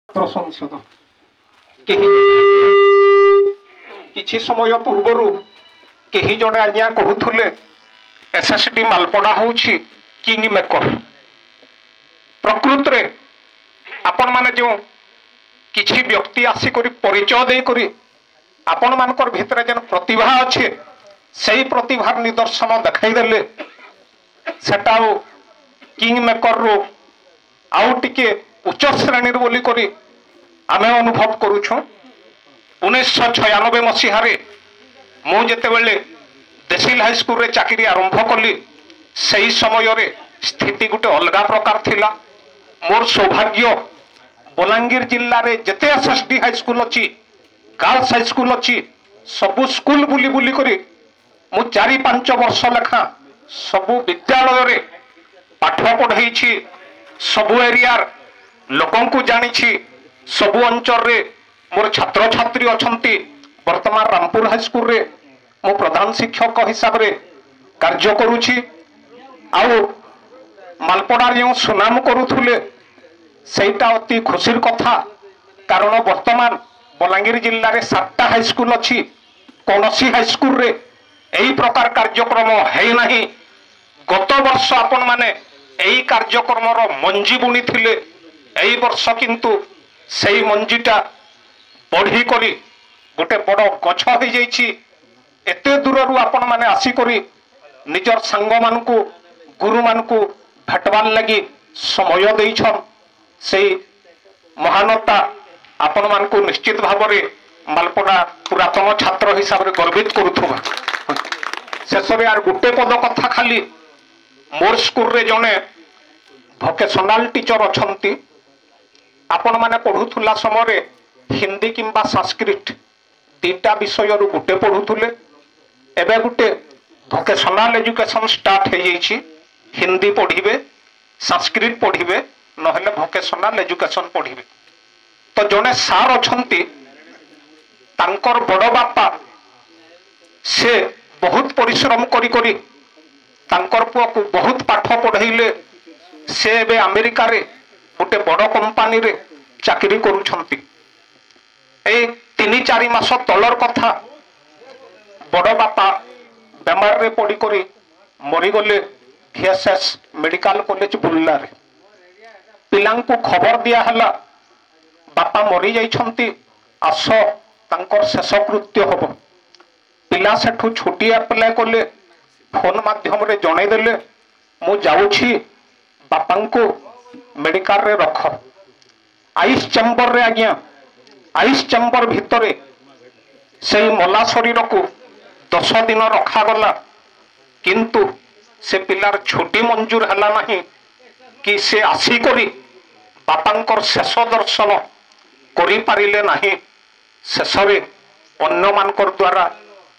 संसद किछि समय पूर्वर कही जड़े आज्ञा कहूले एसएसडी मालपड़ा हूँ किंग मेकर प्रकृत रे आपण माने जो किछि व्यक्ति आसिक परिचय देकर आपण मानकर भितर जेन प्रतिभा अच्छे से प्रतिभार निदर्शन देखाईदेले सेटा किंग मेकर रो आउ टिके उच्च श्रेणी बोली करी आमे अनुभव करुछु 1996 मसीह मु जेतेबेले देसिल हाईस्कूल रे चाकरी आरंभ कली सही समय रे स्थिति गोटे अलगा प्रकार थिला। मोर सौभाग्य बलांगीर जिल्ला रे जेते एसएसडी हाईस्कूल अच्छी गर्ल्स हाईस्कूल अच्छी सबु स्कूल बुली बुली करी मु 4-5 वर्ष लेखा सबु विद्यालय रे पाठ पढ़ाई सबु एरियार लोकों को जानी सबु अंचल रे मोर छात्र छात्री अछंती। वर्तमान रामपुर हाईस्कूल रे मो प्रधान शिक्षक हिसाब रे कार्य करुछि। आउ मालपड़ा जो सुनाम करुथुले सेटा अति खुशीर कथा कारण वर्तमान बलांगीर जिल्ला रे 7टा हाईस्कूल अच्छी कौनसी हाईस्कूल रे एही प्रकार कार्यक्रम है नहीं। गत वर्ष आपण माने एही कार्यक्रम रो मंजी बुनी थिले एही वर्ष किंतु सेही मंजीटा बढ़ी करी गोटे बड़ गछ हो जाइछि। एते दूररू आपण माने आसी करी निजर सांग मानकु गुरु मानकु भेटवार लगी समय देइछन सेही महानता आपण मानकु निश्चित भाव रे मालपड़ा पुरातन छात्र हिसाब रे गर्वित करुथुबा। शेष रे यार गोटे पद कथा खाली मोर स्कूल रे जने भोकेशनल टीचर अछंती आपण माने पढ़ुथुला समय हिंदी किंबा संस्कृत तीटा विषय रु गोटे पढ़ुथुले एबे गोटे भोकेशनल एजुकेशन स्टार्ट हो जाइछि। हिंदी पढ़िबे संस्कृत पढ़िबे नहले भोकेशनल एजुकेशन पढ़िबे। तो जने सार अछंती तांकर बड़ बापा से बहुत परिश्रम करी करी तांकर पुआ को बहुत पाठ पढ़ाइले से एबे अमेरिका रे गोटे बड़ कंपानी रे चाकरी करूछंती। ए 3-4 मास तलर कथा बड़ बापा बेमार रे पड़ी करी मरी गले VSS मेडिकल कॉलेज बुल्ला रे। पिलांकु खबर दिया हला बापा मरी जाइछंती आस तांकर शेष कृत्य हबो। पिला सेठू छुट्टी अप्लाई कले फोन माध्यम रे जणै देले मु जाउछि बापांको मेडिकल रे रख। आइस चैम्बर रे आज्ञा आइस चैम्बर भितरे से मला शरीर को 10 दिन रखा गला किंतु से पिलार छुट्टी मंजूर हला नहीं कि से आसी करी बापांकर शेष दर्शन करि पारिले नहीं। शेष रे अन्य मानकर द्वारा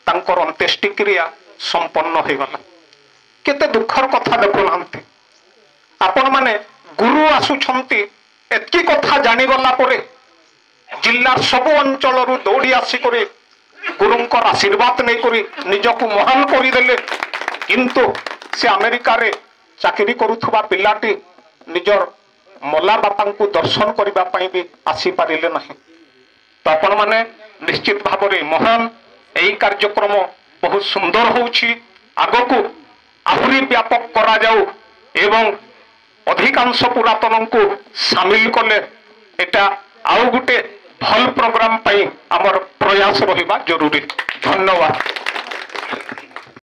तांकर अंत्येष्टि क्रिया संपन्न हो गला। केते दुखर कथा देखुनांती आपण माने गुरु आसुछंती एतकी कथा जानी गला परे जिल्लार सबु अंचल रु दौड़ी आसी करे गुरुंकर आशीर्वाद नहीं करी निजको महान करी देले किंतु से अमेरिका रे चाकरी करुथुबा पिलाटी निजर मला बापांकु दर्शन करिबा पई भी आसी पारिले नहीं। तो आपण माने निश्चित भाव रे महान एही कार्यक्रम बहुत सुंदर होउछि। आगको आहुरी व्यापक करा जाऊ एवं अधिकांश पुरातन को सामिल कले एटा आउ गुटे भल प्रोग्राम पाई आमर प्रयास रहिबा जरूरी। धन्यवाद।